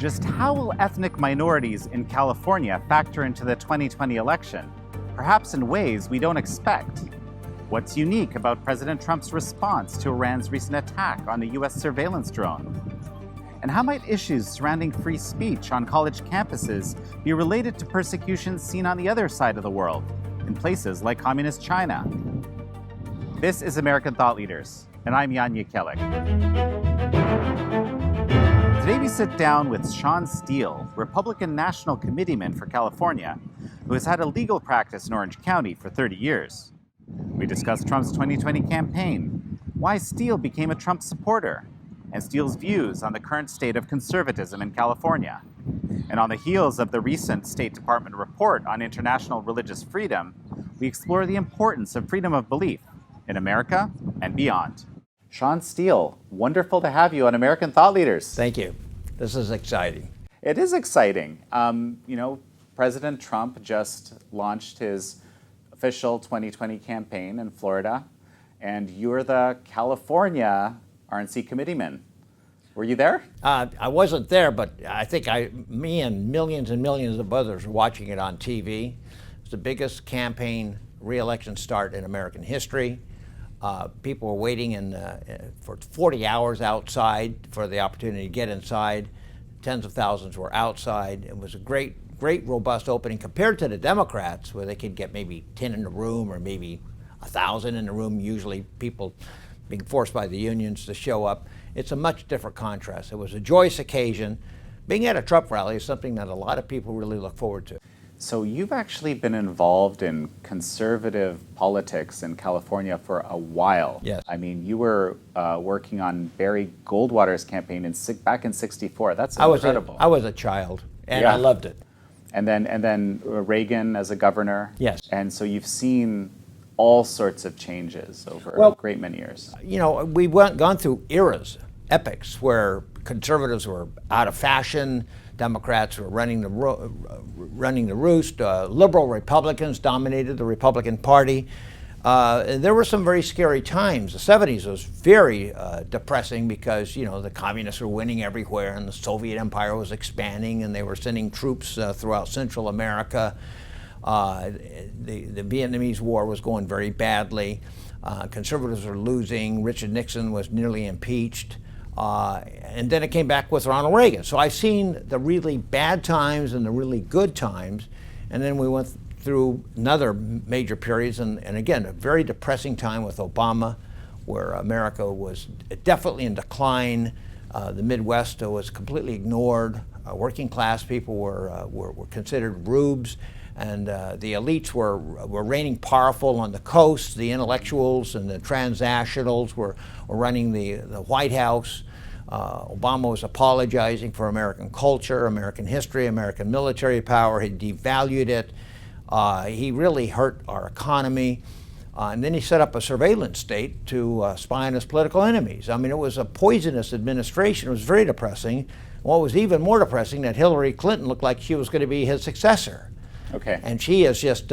Just how will ethnic minorities in California factor into the 2020 election? Perhaps in ways we don't expect. What's unique about President Trump's response to Iran's recent attack on a US surveillance drone? And how might issues surrounding free speech on college campuses be related to persecution seen on the other side of the world, in places like communist China? This is American Thought Leaders, and I'm Jekielek. Today we sit down with Shawn Steel, Republican National Committeeman for California, who has had a legal practice in Orange County for 30 years. We discuss Trump's 2020 campaign, why Steel became a Trump supporter, and Steel's views on the current state of conservatism in California. And on the heels of the recent State Department report on international religious freedom, we explore the importance of freedom of belief in America and beyond. Shawn Steel, wonderful to have you on American Thought Leaders. Thank you. This is exciting. It is exciting. President Trump just launched his official 2020 campaign in Florida, and you're the California RNC committeeman. Were you there? I wasn't there, but I think me and millions of others were watching it on TV. It's the biggest campaign re-election start in American history. People were waiting for 40 hours outside for the opportunity to get inside. Tens of thousands were outside. It was a great, robust opening compared to the Democrats, where they could get maybe 10 in the room or maybe 1,000 in the room, usually people being forced by the unions to show up. It's a much different contrast. It was a joyous occasion. Being at a Trump rally is something that a lot of people really look forward to. So you've actually been involved in conservative politics in California for a while. Yes. I mean, you were working on Barry Goldwater's campaign back in '64. That's incredible. I was a child, and yeah. I loved it. And then Reagan as a governor. Yes. And so you've seen all sorts of changes over a great many years. You know, we've gone through eras, epochs, where conservatives were out of fashion. Democrats were running the roost. Liberal Republicans dominated the Republican Party. There were some very scary times. The 70s was very depressing because, the communists were winning everywhere and the Soviet Empire was expanding and they were sending troops throughout Central America. The Vietnamese War was going very badly. Conservatives were losing. Richard Nixon was nearly impeached. And then it came back with Ronald Reagan. So I've seen the really bad times and the really good times. And then we went through another major periods. And again, a very depressing time with Obama, where America was definitely in decline. The Midwest was completely ignored. Working class people were considered rubes. And the elites were reigning powerful on the coast. The intellectuals and the transnationals were running the White House. Obama was apologizing for American culture, American history, American military power. He devalued it. He really hurt our economy. And then he set up a surveillance state to spy on his political enemies. I mean, it was a poisonous administration. It was very depressing. What was even more depressing, that Hillary Clinton looked like she was going to be his successor. Okay. And she is just,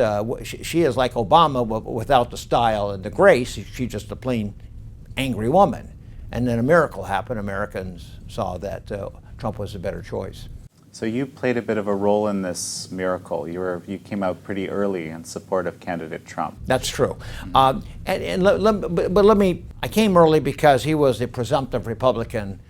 she is like Obama, but without the style and the grace. She's just a plain angry woman. And then a miracle happened. Americans saw that Trump was a better choice. So you played a bit of a role in this miracle. You came out pretty early in support of candidate Trump. That's true. I came early because he was the presumptive Republican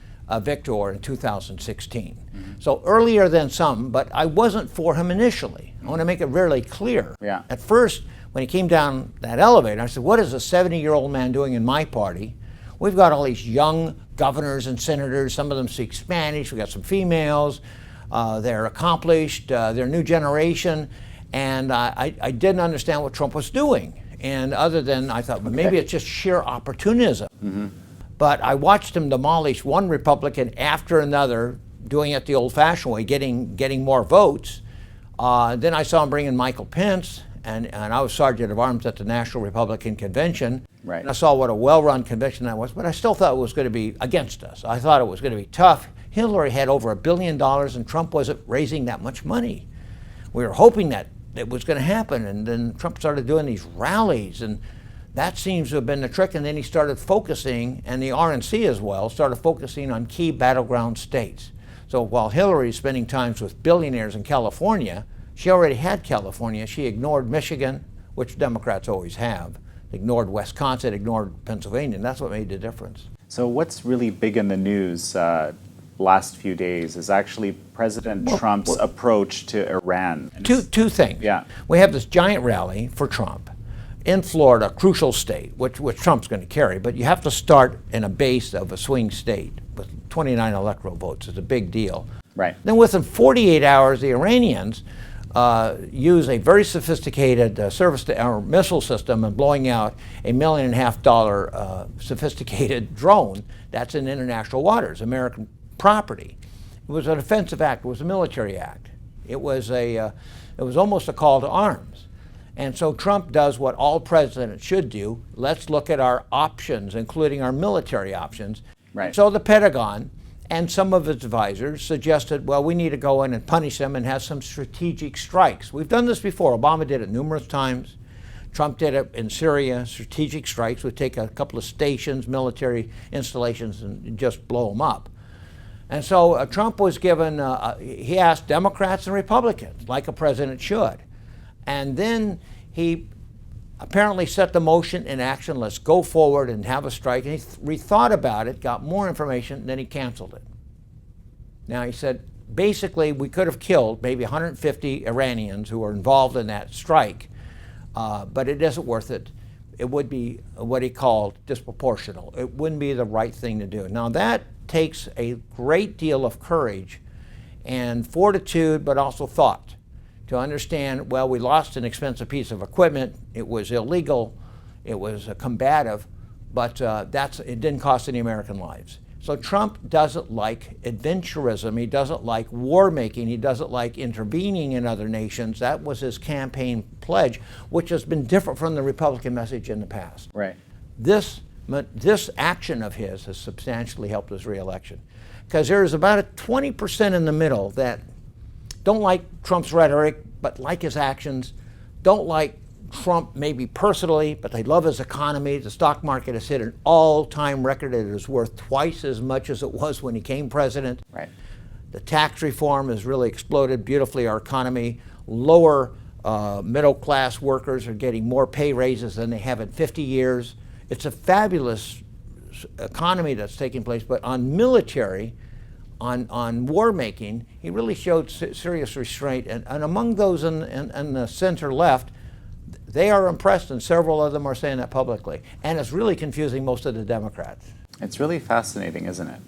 victor in 2016. Mm-hmm. So earlier than some, but I wasn't for him initially. I want to make it really clear. Yeah. At first, when he came down that elevator, I said, what is a 70-year-old man doing in my party? We've got all these young governors and senators. Some of them speak Spanish. We've got some females. They're accomplished. They're a new generation. And I didn't understand what Trump was doing. And other than, I thought, well, maybe it's just sheer opportunism. Mm-hmm. But I watched him demolish one Republican after another, doing it the old-fashioned way, getting more votes. Then I saw him bring in Michael Pence, and I was Sergeant of Arms at the National Republican Convention. Right. And I saw what a well-run convention that was, but I still thought it was going to be against us. I thought it was going to be tough. Hillary had over $1 billion, and Trump wasn't raising that much money. We were hoping that it was going to happen, and then Trump started doing these rallies, and that seems to have been the trick. And then he started focusing, and the RNC as well, started focusing on key battleground states. So while Hillary's spending time with billionaires in California, she already had California. She ignored Michigan, which Democrats always have, ignored Wisconsin, ignored Pennsylvania, and that's what made the difference. So what's really big in the news last few days is actually President Trump's approach to Iran. Two things. Yeah. We have this giant rally for Trump in Florida, a crucial state, which Trump's going to carry, but you have to start in a base of a swing state with 29 electoral votes. It's a big deal. Right. Then within 48 hours, the Iranians use a very sophisticated surface-to-air missile system and blowing out a $1.5 million sophisticated drone that's in international waters, American property. It was an offensive act. It was a military act. It was almost a call to arms. And so Trump does what all presidents should do. Let's look at our options, including our military options. Right. So the Pentagon and some of its advisors suggested, well, we need to go in and punish them and have some strategic strikes. We've done this before. Obama did it numerous times. Trump did it in Syria. Strategic strikes would take a couple of stations, military installations, and just blow them up. And so Trump was given, he asked Democrats and Republicans, like a president should. And then he apparently set the motion in action. Let's go forward and have a strike. And he rethought about it, got more information, then he canceled it. Now he said, basically, we could have killed maybe 150 Iranians who were involved in that strike, but it isn't worth it. It would be what he called disproportional. It wouldn't be the right thing to do. Now that takes a great deal of courage and fortitude, but also thought, to understand, well, we lost an expensive piece of equipment, it was illegal, it was combative, but it didn't cost any American lives. So Trump doesn't like adventurism, he doesn't like war making, he doesn't like intervening in other nations. That was his campaign pledge, which has been different from the Republican message in the past. Right. This action of his has substantially helped his reelection, because there's about a 20% in the middle that don't like Trump's rhetoric, but like his actions, don't like Trump maybe personally, but they love his economy. The stock market has hit an all-time record. It is worth twice as much as it was when he came president. Right. The tax reform has really exploded beautifully our economy. Lower middle-class workers are getting more pay raises than they have in 50 years. It's a fabulous economy that's taking place, but on military, on war making, he really showed serious restraint. And among those in the center left, they are impressed, and several of them are saying that publicly. And it's really confusing most of the Democrats. It's really fascinating, isn't it?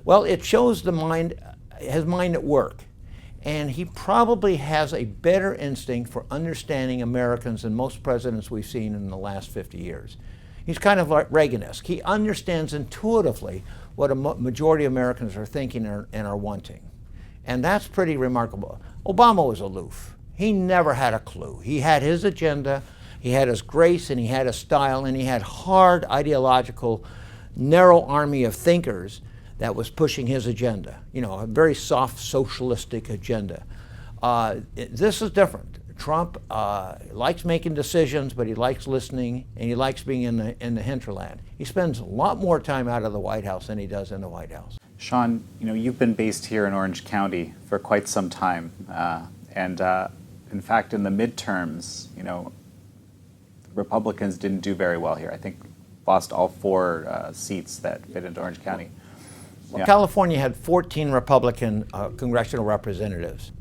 Well, it shows his mind at work. And he probably has a better instinct for understanding Americans than most presidents we've seen in the last 50 years. He's kind of like Reagan-esque. He understands intuitively what a majority of Americans are thinking and are wanting. And that's pretty remarkable. Obama was aloof. He never had a clue. He had his agenda, he had his grace, and he had his style, and he had hard ideological, narrow army of thinkers that was pushing his agenda. You know, a very soft socialistic agenda. This is different. Trump likes making decisions, but he likes listening, and he likes being in the hinterland. He spends a lot more time out of the White House than he does in the White House. Shawn, you've been based here in Orange County for quite some time, and in fact, in the midterms, Republicans didn't do very well here. I think lost all 4 seats that fit into Orange County. Well, Yeah. California had 14 Republican congressional representatives.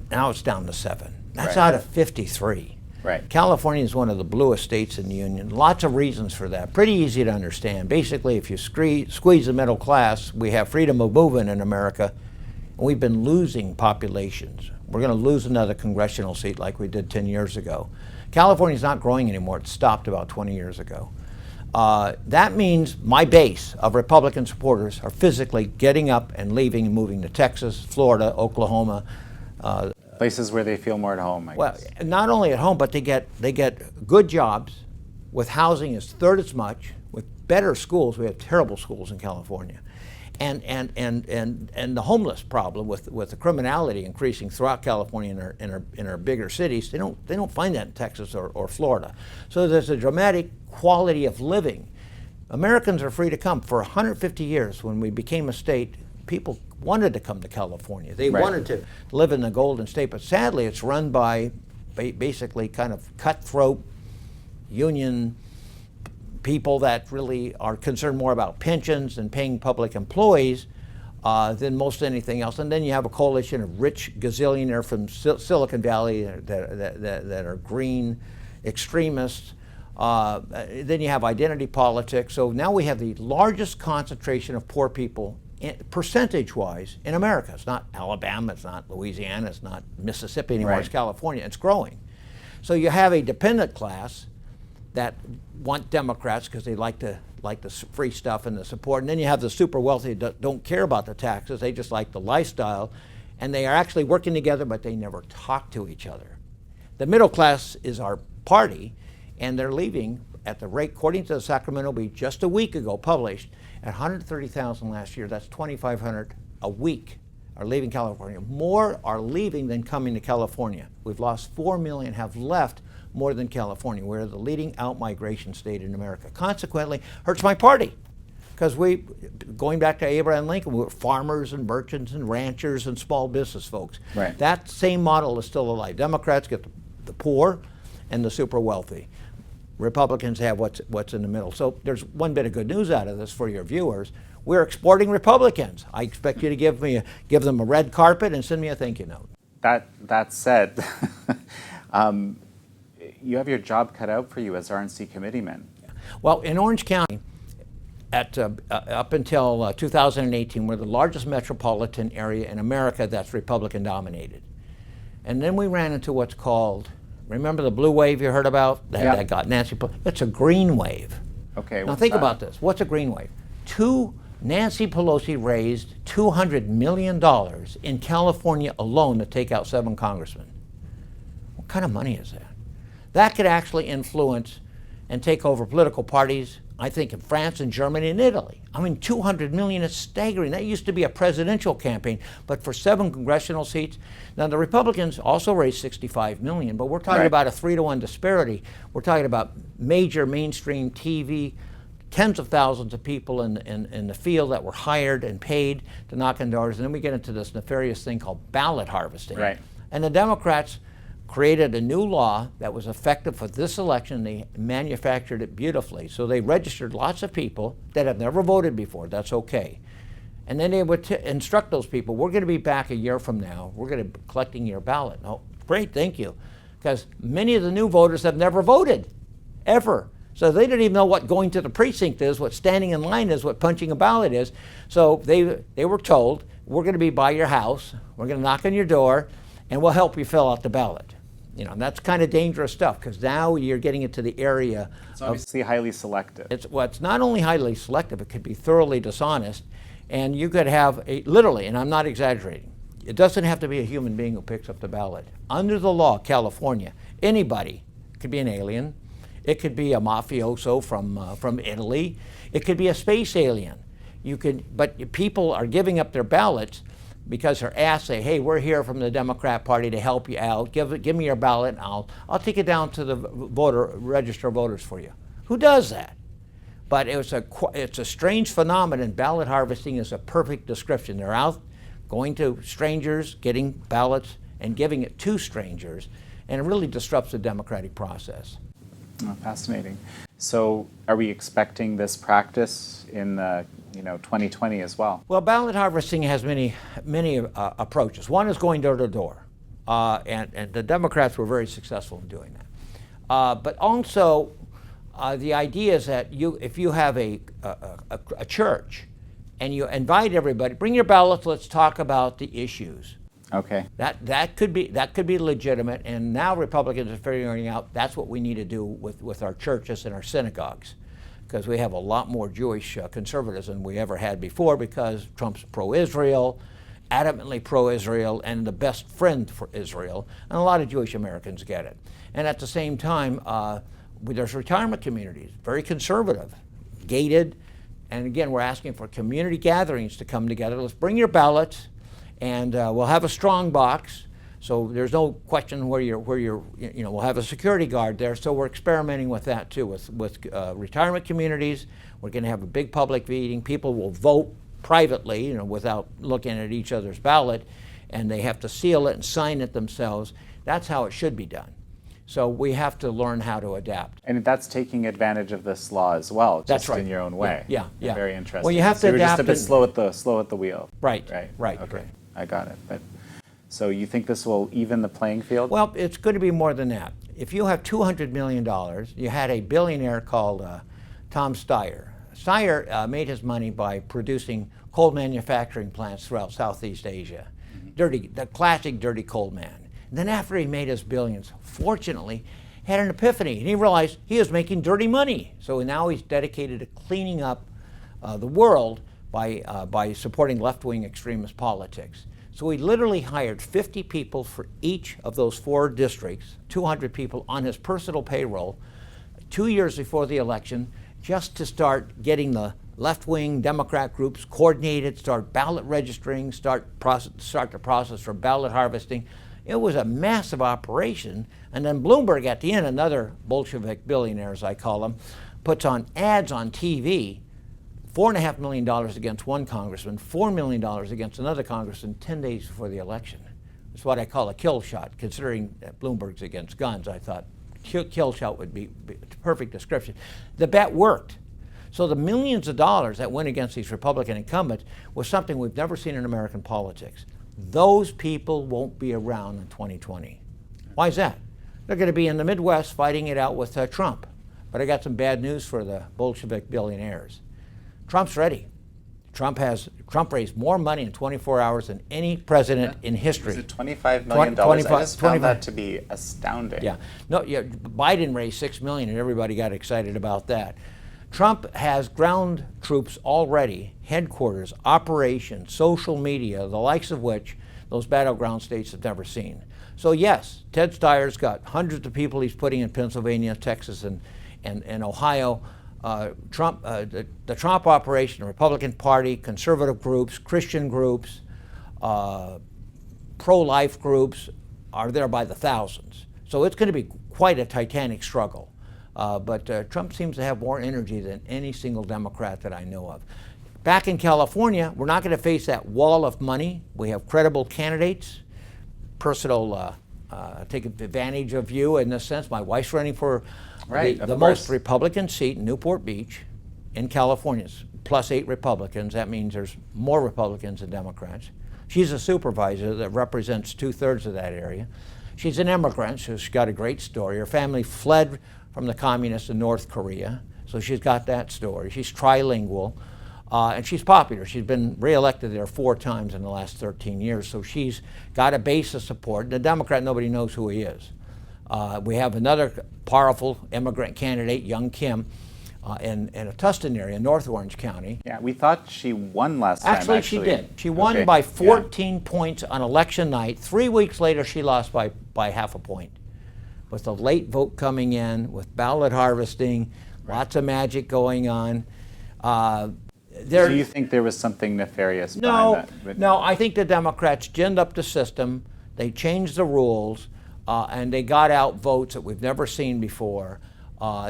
Now it's down to 7. That's Right. out of 53. Right. California is one of the bluest states in the union. Lots of reasons for that. Pretty easy to understand. Basically, if you squeeze the middle class, we have freedom of movement in America, and we've been losing populations. We're going to lose another congressional seat like we did 10 years ago. California's not growing anymore. It stopped about 20 years ago. That means my base of Republican supporters are physically getting up and leaving and moving to Texas, Florida, Oklahoma. Places where they feel more at home, I guess. Well, not only at home, but they get good jobs, with housing is third as much, with better schools. We have terrible schools in California, and the homeless problem with the criminality increasing throughout California in our bigger cities. They don't find that in Texas or Florida. So there's a dramatic quality of living. Americans are free to come. For 150 years, when we became a state, people wanted to come to California. They Right. wanted to live in the Golden State, but sadly it's run by basically kind of cutthroat union people that really are concerned more about pensions and paying public employees than most anything else. And then you have a coalition of rich gazillionaires from Silicon Valley that are green extremists. Then you have identity politics. So now we have the largest concentration of poor people percentage-wise in America. It's not Alabama, it's not Louisiana, it's not Mississippi anymore, Right. It's California. It's growing. So you have a dependent class that want Democrats because they like the free stuff and the support. And then you have the super wealthy that don't care about the taxes. They just like the lifestyle. And they are actually working together, but they never talk to each other. The middle class is our party, and they're leaving at the rate, according to the Sacramento Bee, just a week ago published, at 130,000 last year. That's 2,500 a week are leaving California. More are leaving than coming to California. We've lost 4 million, have left more than California. We're the leading out-migration state in America. Consequently, hurts my party. Because going back to Abraham Lincoln, we were farmers and merchants and ranchers and small business folks. Right. That same model is still alive. Democrats get the poor and the super wealthy. Republicans have what's in the middle. So there's one bit of good news out of this for your viewers. We're exporting Republicans. I expect you to give them a red carpet and send me a thank you note. That said, you have your job cut out for you as RNC committeeman. Well, in Orange County, up until 2018, we're the largest metropolitan area in America that's Republican dominated. And then we ran into what's called, remember the blue wave you heard about? That got Nancy Pelosi. It's a green wave. Okay. Now think about this. What's a green wave? Nancy Pelosi raised $200 million in California alone to take out 7 congressmen. What kind of money is that? That could actually influence and take over political parties, I think, in France and Germany and Italy. I mean, $200 million is staggering. That used to be a presidential campaign, but for 7 congressional seats. Now, the Republicans also raised $65 million, but we're talking about a 3-to-1 disparity. We're talking about major mainstream TV, tens of thousands of people in the field that were hired and paid to knock on doors. And then we get into this nefarious thing called ballot harvesting. Right. And the Democrats created a new law that was effective for this election. They manufactured it beautifully. So they registered lots of people that have never voted before. That's okay. And then they would instruct those people, we're going to be back a year from now. We're going to be collecting your ballot. Oh, great, thank you. Because many of the new voters have never voted, ever. So they didn't even know what going to the precinct is, what standing in line is, what punching a ballot is. So they were told, we're going to be by your house, we're going to knock on your door, and we'll help you fill out the ballot. You know, and that's kind of dangerous stuff because now you're getting into the area. It's obviously highly selective. It's not only highly selective, it could be thoroughly dishonest. And you could have literally, and I'm not exaggerating, it doesn't have to be a human being who picks up the ballot. Under the law, California, anybody could be an alien. It could be a mafioso from Italy. It could be a space alien. But people are giving up their ballots because they're asked, say, hey, we're here from the Democrat Party to help you out. Give me your ballot, and I'll take it down to the register of voters for you. Who does that? But it's a strange phenomenon. Ballot harvesting is a perfect description. They're out going to strangers, getting ballots, and giving it to strangers, and it really disrupts the democratic process. Oh, fascinating. So, are we expecting this practice in 2020 as well? Well, ballot harvesting has many approaches. One is going door to door, and the Democrats were very successful in doing that. But also, the idea is that if you have a church and you invite everybody, bring your ballots. Let's talk about the issues. Okay. That could be legitimate, and now Republicans are figuring out that's what we need to do with our churches and our synagogues, because we have a lot more Jewish conservatism than we ever had before, because Trump's pro-Israel, adamantly pro-Israel, and the best friend for Israel, and a lot of Jewish Americans get it. And at the same time, there's retirement communities, very conservative, gated, and again, we're asking for community gatherings to come together. Let's bring your ballots. And we'll have a strong box, so there's no question where you're, we'll have a security guard there. So we're experimenting with that too, with retirement communities. We're going to have a big public meeting. People will vote privately, without looking at each other's ballot, and they have to seal it and sign it themselves. That's how it should be done. So we have to learn how to adapt. And that's taking advantage of this law as well, That's just right. in your own way. Yeah. Very interesting. Well, you have to so you're just adapt a bit slow at the wheel. Right. Okay. Right. I got it. But so you think this will even the playing field? Well, it's going to be more than that. If you have $200 million, you had a billionaire called Tom Steyer. Steyer made his money by producing coal manufacturing plants throughout Southeast Asia. The classic dirty coal man. And then after he made his billions, fortunately, had an epiphany, and he realized he was making dirty money. So now he's dedicated to cleaning up the world by supporting left-wing extremist politics. So he literally hired 50 people for each of those 4 districts, 200 people on his personal payroll, 2 years before the election, just to start getting the left-wing Democrat groups coordinated, start ballot registering, start the process for ballot harvesting. It was a massive operation. And then Bloomberg at the end, another Bolshevik billionaire, as I call him, puts on ads on TV, $4.5 million against one congressman, $4 million against another congressman 10 days before the election. It's what I call a kill shot. Considering that Bloomberg's against guns, I thought kill shot would be a perfect description. The bet worked. So the millions of dollars that went against these Republican incumbents was something we've never seen in American politics. Those people won't be around in 2020. Why is that? They're going to be in the Midwest fighting it out with Trump. But I got some bad news for the Bolshevik billionaires. Trump's ready. Trump raised more money in 24 hours than any president in history. Is it $25 million? I just found that to be astounding. Yeah. No, Biden raised $6 million, and everybody got excited about that. Trump has ground troops already, headquarters, operations, social media, the likes of which those battleground states have never seen. So yes, Ted Steyer's got hundreds of people he's putting in Pennsylvania, Texas, and Ohio. The Trump operation, the Republican Party, conservative groups, Christian groups, pro-life groups are there by the thousands. So it's going to be quite a titanic struggle. But Trump seems to have more energy than any single Democrat that I know of. Back in California, we're not going to face that wall of money. We have credible candidates. Personal take advantage of you in this sense. My wife's running for the most Republican seat in Newport Beach in California. It's +8 Republicans. That means there's more Republicans than Democrats. She's a supervisor that represents 2/3 of that area. She's an immigrant, so she's got a great story. Her family fled from the communists in North Korea, so she's got that story. She's trilingual, and she's popular. She's been reelected there 4 times in the last 13 years, so she's got a base of support. The Democrat, nobody knows who he is. We have another powerful immigrant candidate, Young Kim, in a Tustin area, North Orange County. Yeah, we thought she won last time. Actually, she did. She won by 14 points on election night. 3 weeks later, she lost by ½ a point. With the late vote coming in, with ballot harvesting, lots of magic going on. Do you think there was something nefarious behind that? No, I think the Democrats ginned up the system, they changed the rules, and they got out votes that we've never seen before.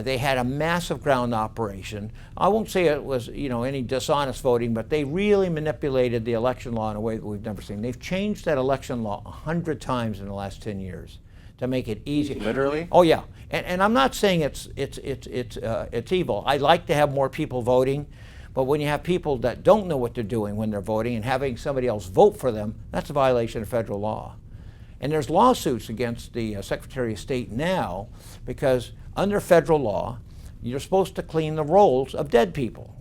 They had a massive ground operation. I won't say it was any dishonest voting, but they really manipulated the election law in a way that we've never seen. They've changed that election law 100 times in the last 10 years. To make it easy. Literally? Oh yeah, and I'm not saying it's evil. I like to have more people voting, but when you have people that don't know what they're doing when they're voting and having somebody else vote for them, that's a violation of federal law. And there's lawsuits against the Secretary of State now because under federal law, you're supposed to clean the rolls of dead people.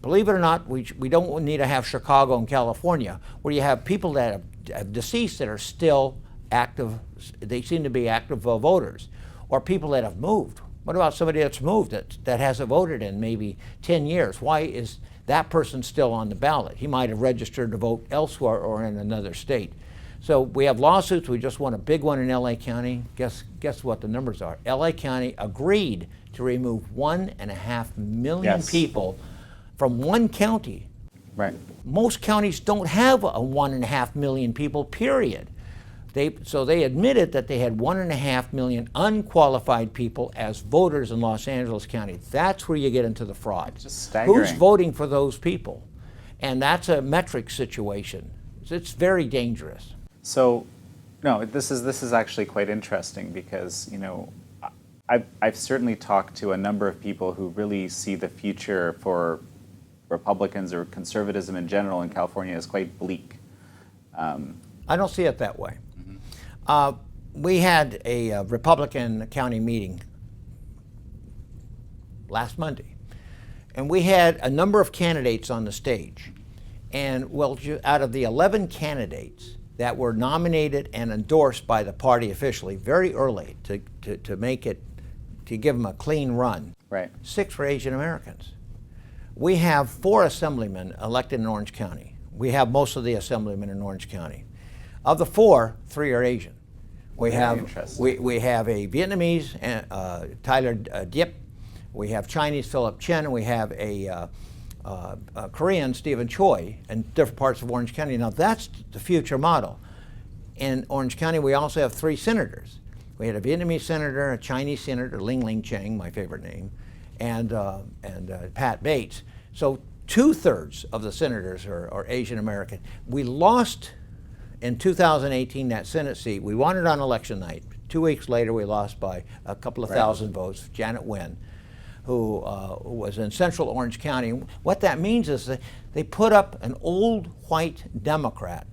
Believe it or not, we don't need to have Chicago and California where you have people that have deceased that are still active, they seem to be active voters, or people that have moved. What about somebody that's moved that hasn't voted in maybe 10 years? Why is that person still on the ballot? He might have registered to vote elsewhere or in another state. So we have lawsuits. We just won a big one in LA County. Guess what the numbers are? LA County agreed to remove 1.5 million people from one county. Right. Most counties don't have a 1.5 million people, period. So they admitted that they had 1.5 million unqualified people as voters in Los Angeles County. That's where you get into the fraud. Just staggering. Who's voting for those people? And that's a metric situation. It's very dangerous. So, no, this is actually quite interesting because, I've certainly talked to a number of people who really see the future for Republicans or conservatism in general in California as quite bleak. I don't see it that way. We had a Republican county meeting last Monday, and we had a number of candidates on the stage. And well, out of the 11 candidates that were nominated and endorsed by the party officially very early to make it, to give them a clean run, Right. 6 were Asian Americans. We have 4 assemblymen elected in Orange County. We have most of the assemblymen in Orange County. Of the 4, 3 are Asian. We have a Vietnamese, Tyler Diep. We have Chinese, Philip Chen. We have a Korean, Stephen Choi, in different parts of Orange County. Now that's the future model. In Orange County, we also have 3 senators. We had a Vietnamese senator, a Chinese senator, Ling Ling Cheng, my favorite name, and Pat Bates. So 2/3 of the senators are Asian American. We lost in 2018 that Senate seat. We won it on election night. 2 weeks later, we lost by a couple of thousand votes. Janet Nguyen, who was in Central Orange County. What that means is that they put up an old white Democrat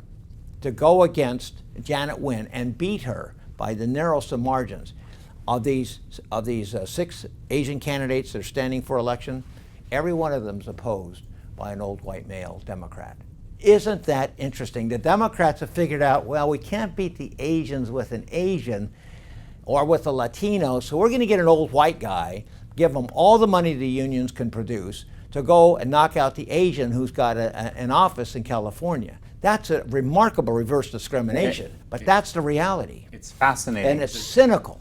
to go against Janet Nguyen and beat her by the narrowest of margins. Of these 6 Asian candidates that are standing for election, every one of them is opposed by an old white male Democrat. Isn't that interesting? The Democrats have figured out, well, we can't beat the Asians with an Asian or with a Latino, so we're going to get an old white guy, give them all the money the unions can produce to go and knock out the Asian who's got an office in California. That's a remarkable reverse discrimination, but that's the reality. It's fascinating. And it's cynical.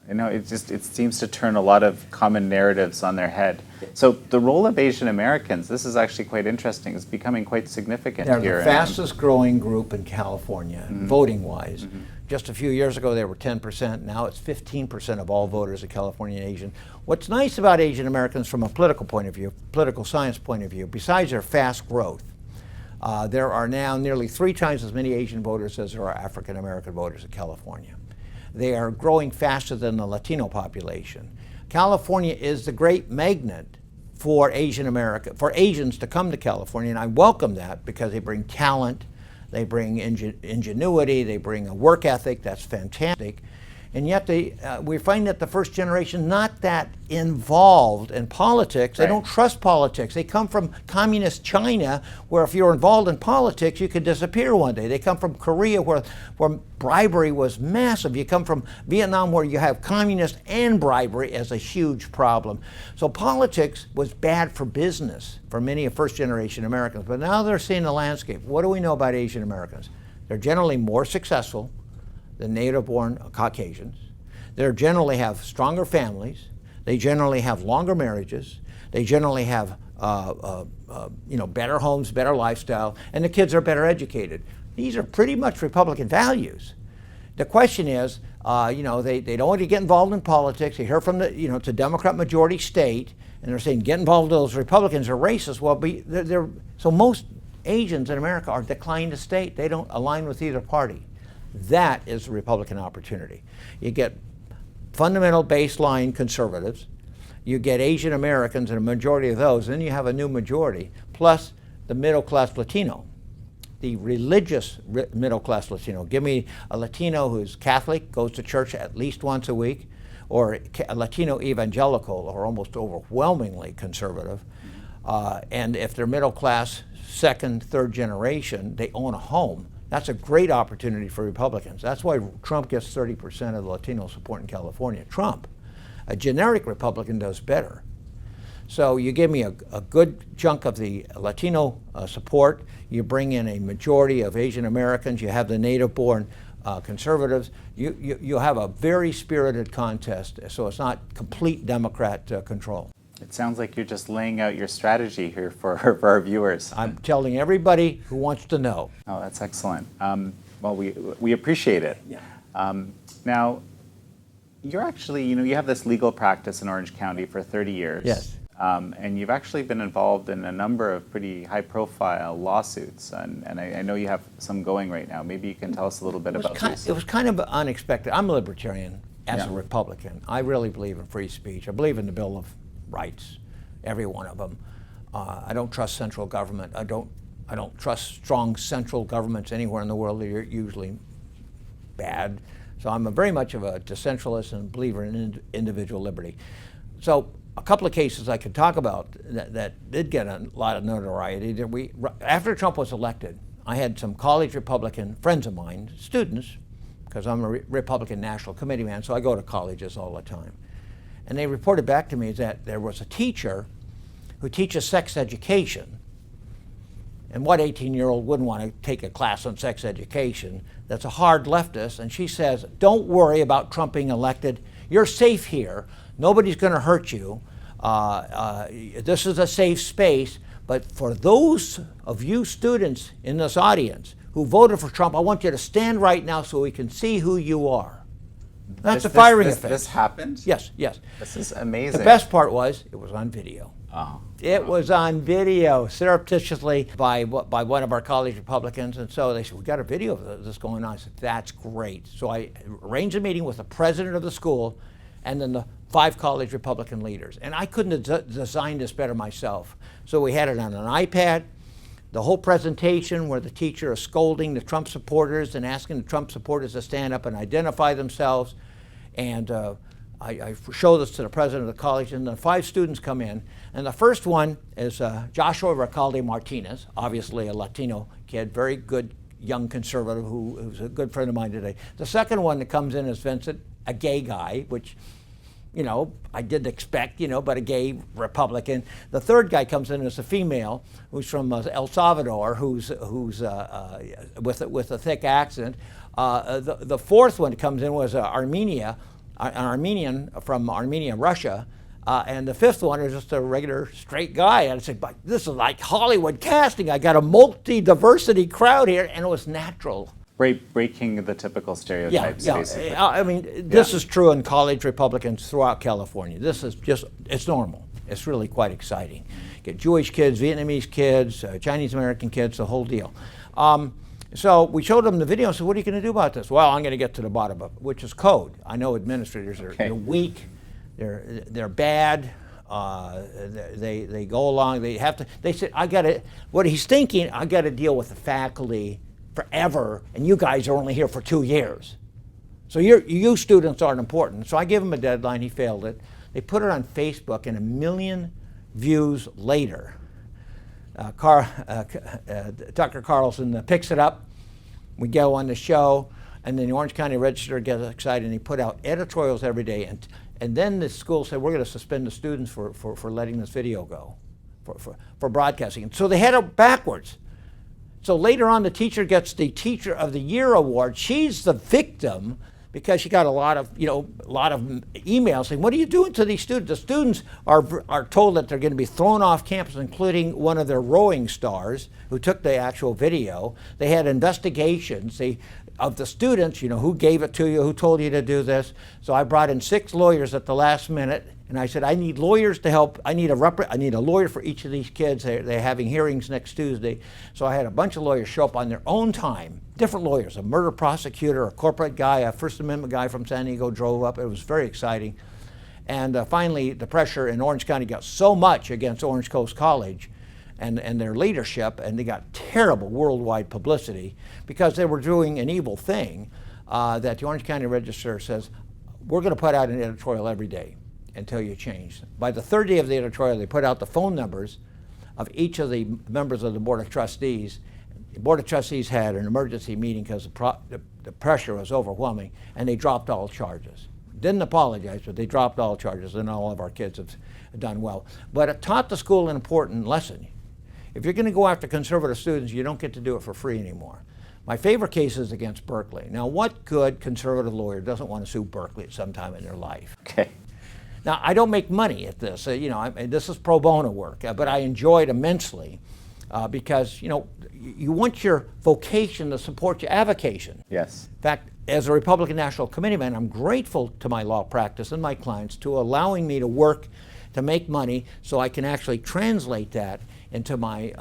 It seems to turn a lot of common narratives on their head. So the role of Asian Americans, this is actually quite interesting. It's becoming quite significant here. They're the fastest growing group in California, voting-wise. Just a few years ago, they were 10%. Now it's 15% of all voters are Californian Asian. What's nice about Asian Americans from a political point of view, political science point of view, besides their fast growth, there are now nearly 3 times as many Asian voters as there are African American voters in California. They are growing faster than the Latino population. California is the great magnet for for Asians to come to California, and I welcome that because they bring talent, they bring ingenuity, they bring a work ethic that's fantastic. And yet we find that the first generation not that involved in politics. They don't trust politics. They come from communist China, where if you're involved in politics, you could disappear one day. They come from Korea, where bribery was massive. You come from Vietnam, where you have communist and bribery as a huge problem. So politics was bad for business for many of first generation Americans. But now they're seeing the landscape. What do we know about Asian Americans? They're generally more successful than native-born Caucasians. They generally have stronger families. They generally have longer marriages. They generally have better homes, better lifestyle, and the kids are better educated. These are pretty much Republican values. The question is, they don't want to get involved in politics. They hear from it's a Democrat majority state, and they're saying get involved with those Republicans are racist. Well, so most Asians in America are declined to state. They don't align with either party. That is the Republican opportunity. You get fundamental baseline conservatives, you get Asian Americans and a majority of those, and then you have a new majority, plus the middle-class Latino, the religious middle-class Latino. Give me a Latino who's Catholic, goes to church at least once a week, or a Latino evangelical, or almost overwhelmingly conservative. And if they're middle-class, second, third generation, they own a home. That's a great opportunity for Republicans. That's why Trump gets 30% of the Latino support in California. Trump. A generic Republican does better. So you give me a good chunk of the Latino support, you bring in a majority of Asian Americans, you have the native-born conservatives, you have a very spirited contest, so it's not complete Democrat control. It sounds like you're just laying out your strategy here for our viewers. I'm telling everybody who wants to know. Oh, that's excellent. Well, we appreciate it. Yeah. Now, you're actually, you have this legal practice in Orange County for 30 years. Yes. And you've actually been involved in a number of pretty high-profile lawsuits, and I know you have some going right now. Maybe you can tell us a little bit about these. It was kind of unexpected. I'm a libertarian as a Republican. I really believe in free speech. I believe in the Bill of Rights, every one of them. I don't trust central government. I don't trust strong central governments anywhere in the world. They're usually bad. So I'm very much of a decentralist and believer in individual liberty. So a couple of cases I could talk about that did get a lot of notoriety. After Trump was elected, I had some college Republican friends of mine, students, because I'm a Republican National Committeeman, so I go to colleges all the time. And they reported back to me that there was a teacher who teaches sex education. And what 18-year-old wouldn't want to take a class on sex education? That's a hard leftist. And she says, don't worry about Trump being elected. You're safe here. Nobody's going to hurt you. This is a safe space. But for those of you students in this audience who voted for Trump, I want you to stand right now so we can see who you are. That's a firing offense. This happened? Yes, yes. This is amazing. The best part was it was on video. Oh. It was on video, surreptitiously by one of our college Republicans. And so they said, we got a video of this going on. I said, that's great. So I arranged a meeting with the president of the school and then the 5 college Republican leaders. And I couldn't have designed this better myself. So we had it on an iPad, the whole presentation where the teacher is scolding the Trump supporters and asking the Trump supporters to stand up and identify themselves. And I show this to the president of the college, and the 5 students come in. And the first one is Joshua Recalde Martinez, obviously a Latino kid, very good young conservative who's a good friend of mine today. The second one that comes in is Vincent, a gay guy, which, you know, I didn't expect, you know, but a gay Republican. The third guy comes in as a female who's from El Salvador, who's with a thick accent. The fourth one that comes in was an Armenian from Armenia, Russia. And the fifth one is just a regular straight guy. And I said, but this is like Hollywood casting. I got a multi-diversity crowd here, and it was natural. Breaking the typical stereotypes, basically. I mean, this is true in college Republicans throughout California. This is just, it's normal. It's really quite exciting. Get Jewish kids, Vietnamese kids, Chinese American kids, the whole deal. So we showed them the video and said, what are you going to do about this? Well, I'm going to get to the bottom of it, which is code. I know administrators are they're weak, they're bad, they go along, they said, what he's thinking, I got to deal with the faculty forever, and you guys are only here for 2 years. So you students aren't important. So I gave him a deadline, he failed it. They put it on Facebook, and 1 million views later, Tucker Carlson picks it up, we go on the show, and then the Orange County Register gets excited, and he put out editorials every day, and then the school said, we're going to suspend the students for letting this video go, for broadcasting. And so they had it backwards. So later on, the teacher gets the Teacher of the Year award. She's the victim because she got a lot of emails saying, what are you doing to these students? The students are told that they're going to be thrown off campus, including one of their rowing stars who took the actual video. They had investigations of the students, you know, who gave it to you, who told you to do this. So I brought in 6 lawyers at the last minute, and I said, I need lawyers to help. I need a lawyer for each of these kids. They're having hearings next Tuesday. So I had a bunch of lawyers show up on their own time, different lawyers, a murder prosecutor, a corporate guy, a First Amendment guy from San Diego drove up. It was very exciting. And finally, the pressure in Orange County got so much against Orange Coast College and their leadership, and they got terrible worldwide publicity because they were doing an evil thing that the Orange County Register says, we're going to put out an editorial every day until you change. By the third day of the editorial, they put out the phone numbers of each of the members of the Board of Trustees. The Board of Trustees had an emergency meeting because the pressure was overwhelming, and they dropped all charges. Didn't apologize, but they dropped all charges, and all of our kids have done well. But it taught the school an important lesson. If you're going to go after conservative students, you don't get to do it for free anymore. My favorite case is against Berkeley. Now, what good conservative lawyer doesn't want to sue Berkeley at some time in their life? Okay. Now, I don't make money at this. This is pro bono work, but I enjoy it immensely because, you know, you want your vocation to support your avocation. Yes. In fact, as a Republican National Committeeman, I'm grateful to my law practice and my clients to allowing me to work to make money so I can actually translate that into my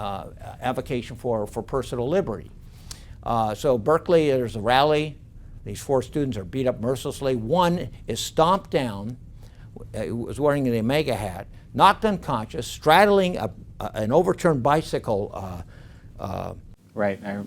avocation for personal liberty. So Berkeley, there's a rally. These 4 students are beat up mercilessly. One is stomped down, was wearing the Omega hat, knocked unconscious, straddling an overturned bicycle. Right, I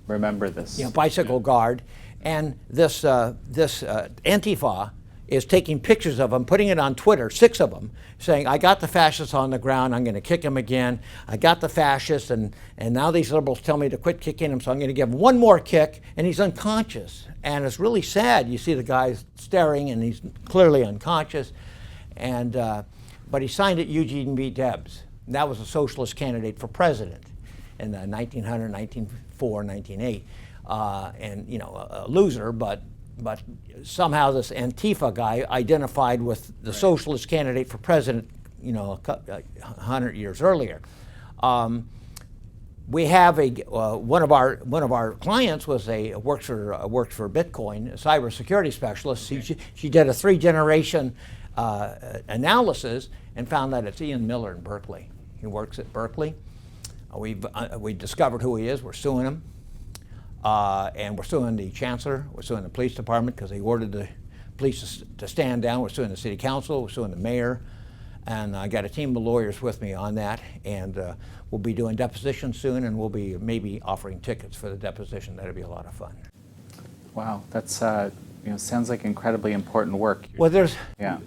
remember this. Bicycle guard. And this Antifa is taking pictures of them, putting it on Twitter, 6 of them, saying, I got the fascists on the ground, I'm going to kick them again. I got the fascists, and now these liberals tell me to quit kicking him, so I'm going to give him one more kick, and he's unconscious. And it's really sad. You see the guy staring, and he's clearly unconscious. And but he signed it Eugene B. Debs. And that was a socialist candidate for president in 1900, 1904, 1908. And, a loser, but somehow this Antifa guy identified with the socialist candidate for president, 100 years earlier. We have one of our clients works for Bitcoin, a cybersecurity specialist. Okay. She did a 3-generation analysis and found that it's Ian Miller in Berkeley. He works at Berkeley. We discovered who he is. We're suing him. And we're suing the chancellor, we're suing the police department because they ordered the police to stand down, we're suing the city council, we're suing the mayor, and I got a team of lawyers with me on that, and we'll be doing depositions soon, and we'll be maybe offering tickets for the deposition. That'll be a lot of fun. Wow, that's sounds like incredibly important work. Well, there's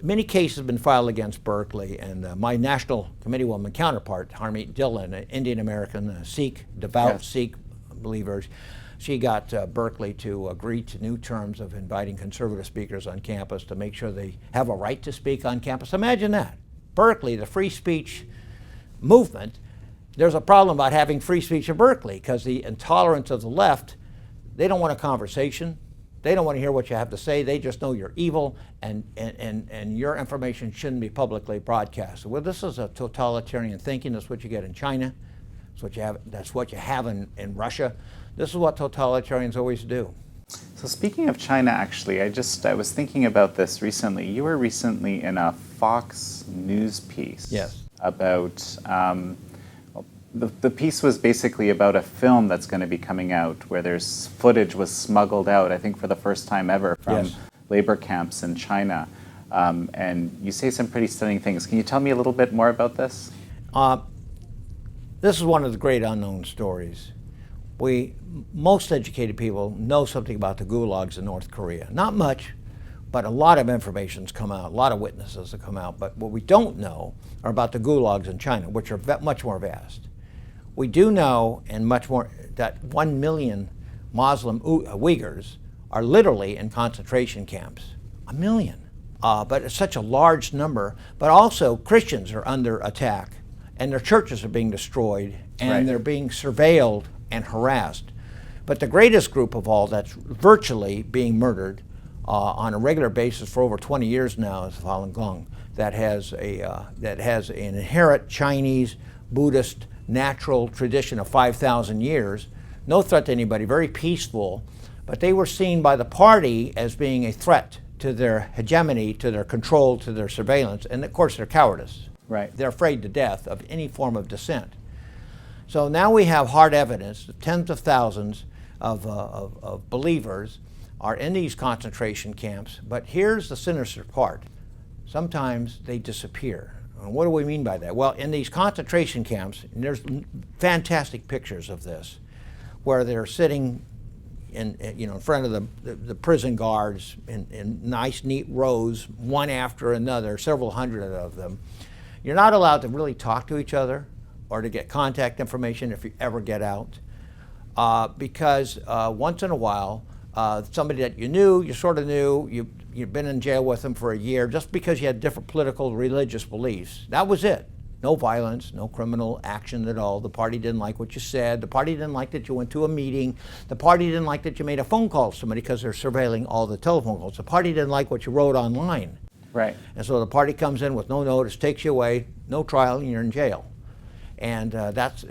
many cases have been filed against Berkeley, and my National Committeewoman counterpart, Harmeet Dillon, an Indian American Sikh, devout Sikh believers, she got Berkeley to agree to new terms of inviting conservative speakers on campus to make sure they have a right to speak on campus. Imagine that. Berkeley, the free speech movement, there's a problem about having free speech at Berkeley because the intolerance of the left, they don't want a conversation. They don't want to hear what you have to say. They just know you're evil and your information shouldn't be publicly broadcast. Well, this is a totalitarian thinking. That's what you get in China. That's what you have in Russia. This is what totalitarians always do. So speaking of China, actually, I was thinking about this recently. You were recently in a Fox News piece. Yes. About, the piece was basically about a film that's going to be coming out where there's footage was smuggled out, I think for the first time ever, from labor camps in China. And you say some pretty stunning things. Can you tell me a little bit more about this? This is one of the great unknown stories. Most educated people know something about the gulags in North Korea. Not much, but a lot of information's come out, a lot of witnesses have come out. But what we don't know are about the gulags in China, which are much more vast. We do know, and much more, that 1 million Muslim Uyghurs are literally in concentration camps. 1 million. But it's such a large number. But also Christians are under attack, and their churches are being destroyed, and they're being surveilled and harassed. But the greatest group of all that's virtually being murdered on a regular basis for over 20 years now is Falun Gong, that has an inherent Chinese Buddhist natural tradition of 5,000 years, no threat to anybody, very peaceful, but they were seen by the party as being a threat to their hegemony, to their control, to their surveillance, and of course their cowardice. Right. They're afraid to death of any form of dissent. So now we have hard evidence that tens of thousands of believers are in these concentration camps, but here's the sinister part. Sometimes they disappear. And what do we mean by that? Well, in these concentration camps, and there's fantastic pictures of this, where they're sitting in front of the prison guards in nice, neat rows, one after another, several hundred of them. You're not allowed to really talk to each other or to get contact information if you ever get out, because once in a while, somebody that you sort of knew, you've been in jail with them for a year just because you had different political, religious beliefs. That was it. No violence, no criminal action at all. The party didn't like what you said. The party didn't like that you went to a meeting. The party didn't like that you made a phone call to somebody because they're surveilling all the telephone calls. The party didn't like what you wrote online. Right. And so the party comes in with no notice, takes you away, no trial, and you're in jail. And that's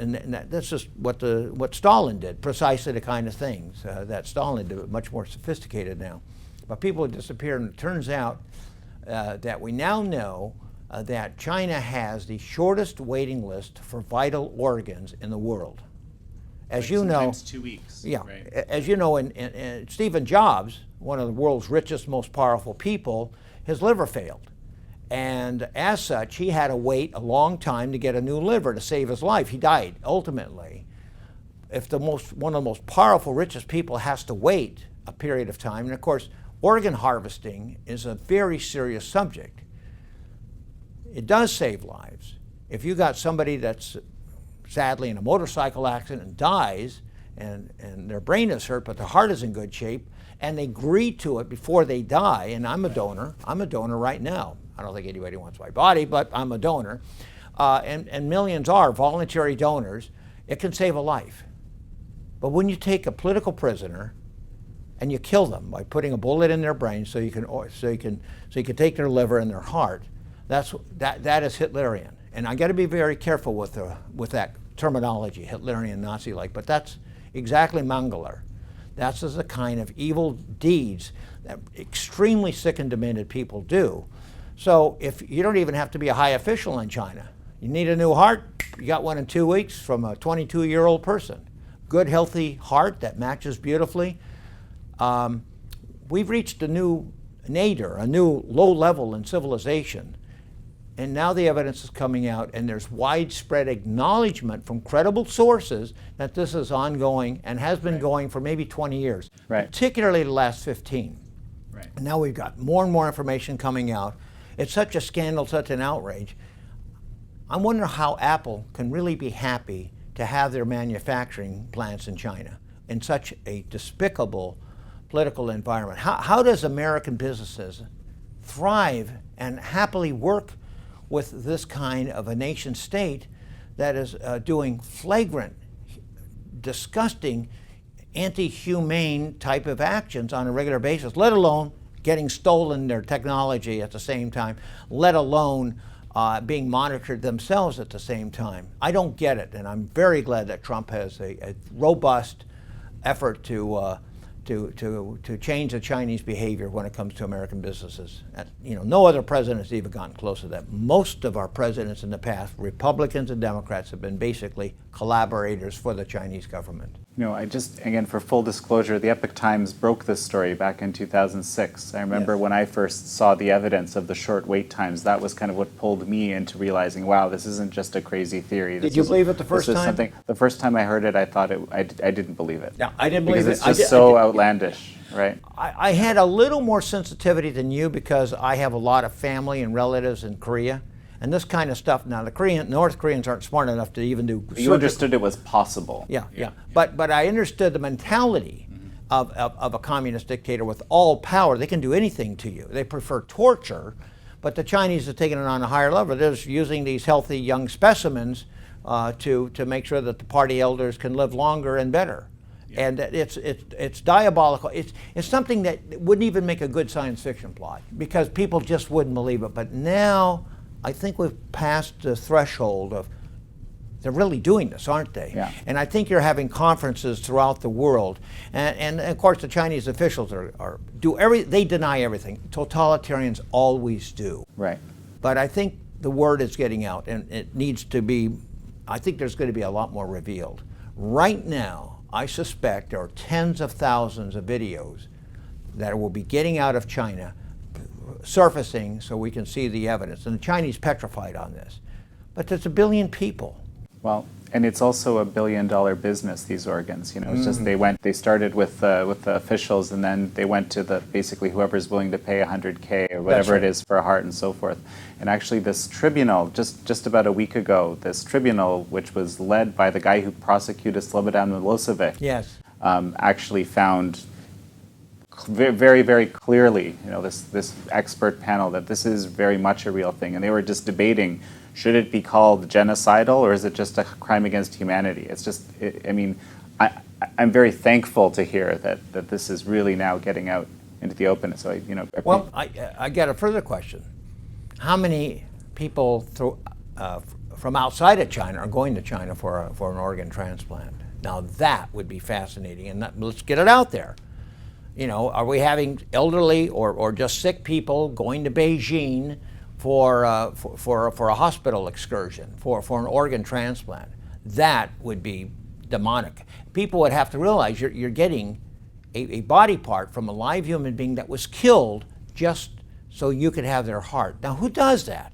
just what Stalin did, precisely the kind of things that Stalin did, but much more sophisticated now. But people have disappeared, and it turns out that we now know that China has the shortest waiting list for vital organs in the world. As you know, sometimes 2 weeks. Yeah, right? as you know, in Stephen Jobs, one of the world's richest, most powerful people, his liver failed. And as such, he had to wait a long time to get a new liver to save his life. He died ultimately. If one of the most powerful, richest people has to wait a period of time, and of course, organ harvesting is a very serious subject. It does save lives. If you got somebody that's sadly in a motorcycle accident and dies, and their brain is hurt, but their heart is in good shape, and they agree to it before they die, and I'm a donor right now. I don't think anybody wants my body, but I'm a donor, and millions are voluntary donors, it can save a life. But when you take a political prisoner and you kill them by putting a bullet in their brain so you can take their liver and their heart, that is Hitlerian. And I got to be very careful with that terminology, Hitlerian, Nazi-like, but that's exactly Mangler. That's the kind of evil deeds that extremely sick and demented people do. So if you don't even have to be a high official in China, you need a new heart, you got one in 2 weeks from a 22-year-old person. Good, healthy heart that matches beautifully. We've reached a new nadir, a new low level in civilization. And now the evidence is coming out, and there's widespread acknowledgement from credible sources that this is ongoing and has been going for maybe 20 years, particularly the last 15. Right. And now we've got more and more information coming out. It's such a scandal, such an outrage. I wonder how Apple can really be happy to have their manufacturing plants in China in such a despicable political environment. How does American businesses thrive and happily work with this kind of a nation state that is doing flagrant, disgusting, anti-humane type of actions on a regular basis, let alone getting stolen their technology at the same time, let alone being monitored themselves at the same time? I don't get it, and I'm very glad that Trump has a robust effort to change the Chinese behavior when it comes to American businesses. No other president has even gotten close to that. Most of our presidents in the past, Republicans and Democrats, have been basically collaborators for the Chinese government. Again, for full disclosure, the Epoch Times broke this story back in 2006. I remember when I first saw the evidence of the short wait times, that was kind of what pulled me into realizing, wow, this isn't just a crazy theory. Did you believe it the first time? The first time I heard it, I thought I didn't believe it. Yeah, I didn't believe it. Because it's just so outlandish, right? I had a little more sensitivity than you because I have a lot of family and relatives in Korea. And this kind of stuff, now North Koreans aren't smart enough to even do. You understood it was possible. Yeah. But I understood the mentality of a communist dictator with all power. They can do anything to you. They prefer torture, but the Chinese have taken it on a higher level. They're just using these healthy young specimens to make sure that the party elders can live longer and better. Yeah. And it's diabolical. It's something that wouldn't even make a good science fiction plot because people just wouldn't believe it. But now I think we've passed the threshold of they're really doing this, aren't they? Yeah. And I think you're having conferences throughout the world, and of course the Chinese officials they deny everything. Totalitarians always do. Right. But I think the word is getting out, and it needs to be. I think there's going to be a lot more revealed. Right now, I suspect there are tens of thousands of videos that will be getting out of China, surfacing so we can see the evidence. And the Chinese petrified on this. But there's 1 billion people. Well, and it's also a $1 billion business, these organs. It's just they started with the officials, and then they went to basically whoever's willing to pay $100K or whatever it is for a heart and so forth. And actually this tribunal, just about a week ago, this tribunal, which was led by the guy who prosecuted Slobodan Milosevic, actually found very, very clearly, this expert panel, that this is very much a real thing. And they were just debating, should it be called genocidal or is it just a crime against humanity? It's just, I'm very thankful to hear that this is really now getting out into the open. So I got a further question. How many people from outside of China are going to China for an organ transplant? Now that would be fascinating, and let's get it out there. Are we having elderly or just sick people going to Beijing for a hospital excursion, for an organ transplant. That would be demonic. People would have to realize you're getting a body part from a live human being that was killed just so you could have their heart. Now, who does that?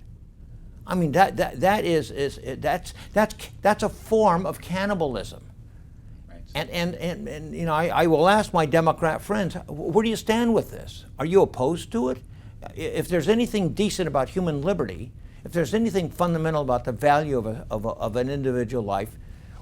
I mean, that's a form of cannibalism. Right. And you know, I will ask my Democrat friends, where do you stand with this? Are you opposed to it? If there's anything decent about human liberty, if there's anything fundamental about the value of an individual life,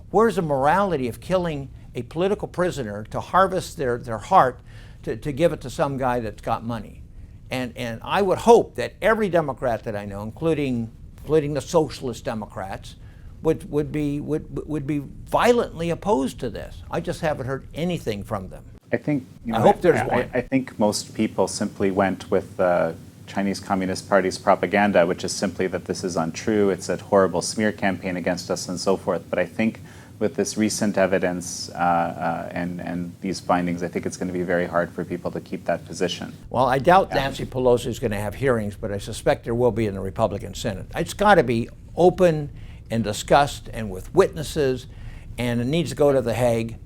where's the morality of killing a political prisoner to harvest their heart to give it to some guy that's got money? And I would hope that every Democrat that I know, including the socialist Democrats, would be violently opposed to this. I just haven't heard anything from them. I think, I hope there's one. I think most people simply went with the Chinese Communist Party's propaganda, which is simply that this is untrue, it's a horrible smear campaign against us and so forth. But I think with this recent evidence and these findings, I think it's going to be very hard for people to keep that position. Well, I doubt Nancy Pelosi is going to have hearings, but I suspect there will be in the Republican Senate. It's got to be open and discussed and with witnesses, and it needs to go to The Hague.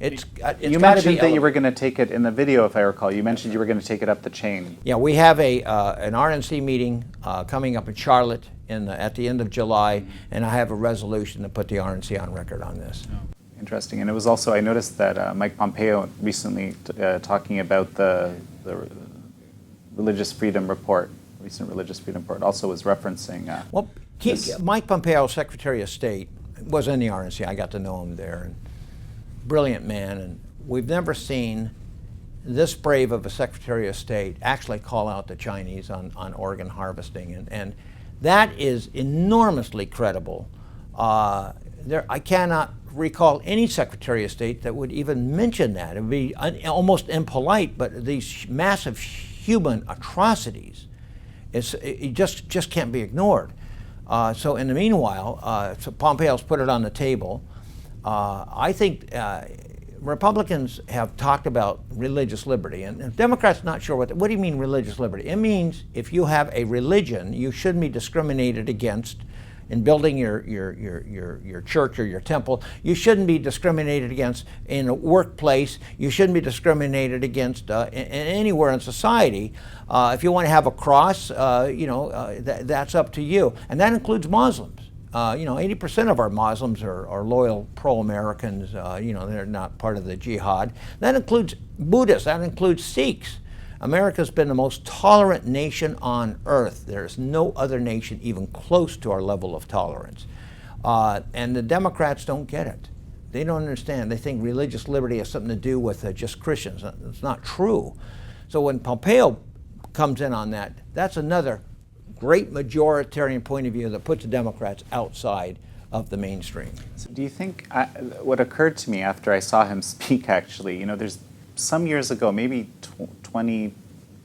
You mentioned that you were going to take it in the video, if I recall. You mentioned you were going to take it up the chain. Yeah, we have an RNC meeting coming up in Charlotte at the end of July, and I have a resolution to put the RNC on record on this. Oh, interesting. And it was also, I noticed that Mike Pompeo recently talking about the religious freedom report, recent religious freedom report, also was referencing Mike Pompeo, Secretary of State, was in the RNC. I got to know him there, and brilliant man. And we've never seen this brave of a Secretary of State actually call out the Chinese on organ harvesting, and that is enormously credible. I cannot recall any Secretary of State that would even mention that. It would be almost impolite, but these massive human atrocities, it just can't be ignored. So in the meanwhile, so Pompeo's put it on the table. I think Republicans have talked about religious liberty, and Democrats not sure what do you mean religious liberty? It means if you have a religion, you shouldn't be discriminated against in building your church or your temple. You shouldn't be discriminated against in a workplace. You shouldn't be discriminated against anywhere in society. If you want to have a cross, that's up to you. And that includes Muslims. 80% of our Muslims are loyal pro-Americans. They're not part of the jihad. That includes Buddhists. That includes Sikhs. America's been the most tolerant nation on earth. There's no other nation even close to our level of tolerance. And the Democrats don't get it. They don't understand. They think religious liberty has something to do with just Christians. It's not true. So when Pompeo comes in on that, that's another great majoritarian point of view that puts the Democrats outside of the mainstream. So do you think, what occurred to me after I saw him speak actually, there's some years ago, maybe 20,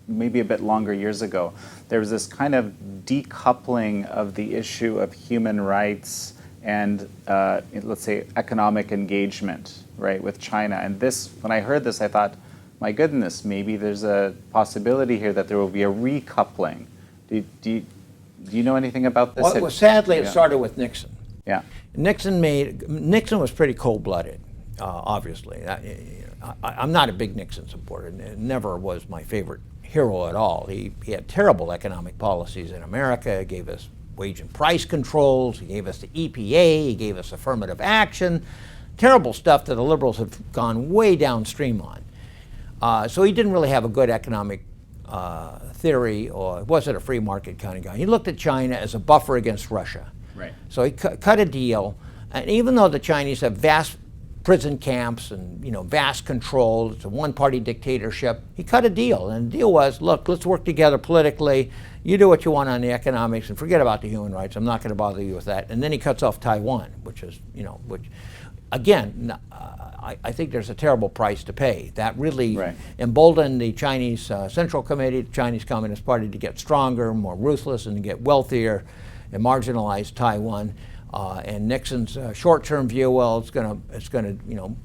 maybe a bit longer years ago, there was this kind of decoupling of the issue of human rights and, let's say, economic engagement, right, with China. And this, when I heard this, I thought, my goodness, maybe there's a possibility here that there will be a recoupling. Do you know anything about this? Well, sadly, it started with Nixon. Yeah. Nixon was pretty cold-blooded, obviously. I'm not a big Nixon supporter. It never was my favorite hero at all. He had terrible economic policies in America. He gave us wage and price controls. He gave us the EPA. He gave us affirmative action. Terrible stuff that the liberals have gone way downstream on. So he didn't really have a good economic theory, or wasn't a free market kind of guy. He looked at China as a buffer against Russia. Right. So he cut a deal, and even though the Chinese have vast prison camps and vast control, it's a one-party dictatorship, he cut a deal, and the deal was, look, let's work together politically. You do what you want on the economics, and forget about the human rights. I'm not going to bother you with that. And then he cuts off Taiwan, which is, which, again, I think there's a terrible price to pay. That really emboldened the Chinese Central Committee, the Chinese Communist Party, to get stronger, more ruthless, and to get wealthier, and marginalize Taiwan. And Nixon's short-term view, well, it's going to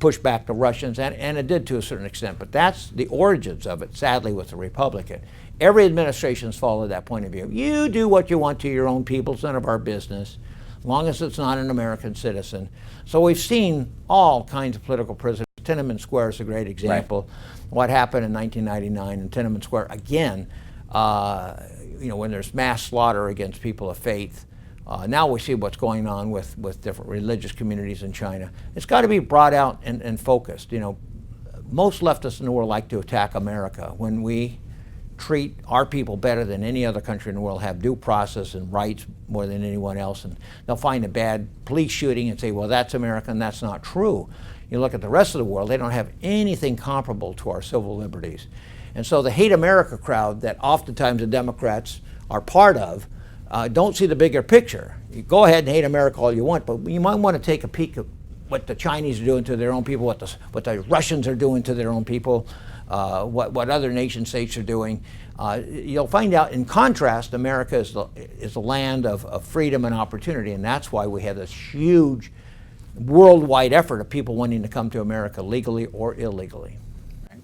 push back the Russians, and it did to a certain extent, but that's the origins of it, sadly, with the Republican. Every administration's followed that point of view. You do what you want to your own people, it's none of our business, as long as it's not an American citizen. So we've seen all kinds of political prisoners. Tiananmen Square is a great example. Right. What happened in 1999 in Tiananmen Square, again, when there's mass slaughter against people of faith. Now we see what's going on with different religious communities in China. It's got to be brought out and focused. Most leftists in the world like to attack America. When we treat our people better than any other country in the world, have due process and rights more than anyone else, and they'll find a bad police shooting and say, well, that's American, that's not true. You look at the rest of the world, they don't have anything comparable to our civil liberties. And so the hate America crowd that oftentimes the Democrats are part of don't see the bigger picture. You go ahead and hate America all you want, but you might want to take a peek at what the Chinese are doing to their own people, what the Russians are doing to their own people, what other nation states are doing. You'll find out, in contrast, America is the land of freedom and opportunity, and that's why we have this huge worldwide effort of people wanting to come to America legally or illegally. Right.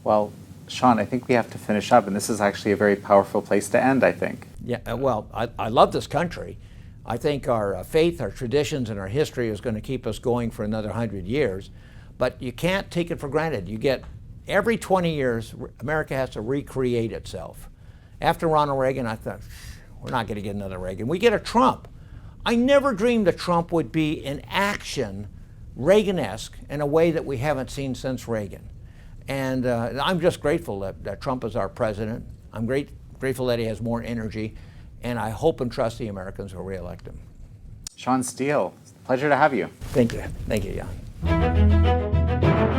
Well, Shawn, I think we have to finish up, and this is actually a very powerful place to end, I think. Yeah, well, I love this country. I think our faith, our traditions, and our history is going to keep us going for another 100 years, but you can't take it for granted. You get, every 20 years, America has to recreate itself. After Ronald Reagan, I thought, we're not going to get another Reagan. We get a Trump. I never dreamed that Trump would be in action, Reagan-esque, in a way that we haven't seen since Reagan. And I'm just grateful that Trump is our president. I'm grateful that he has more energy, and I hope and trust the Americans will re-elect him. Shawn Steel, pleasure to have you. Thank you. Thank you, Jan.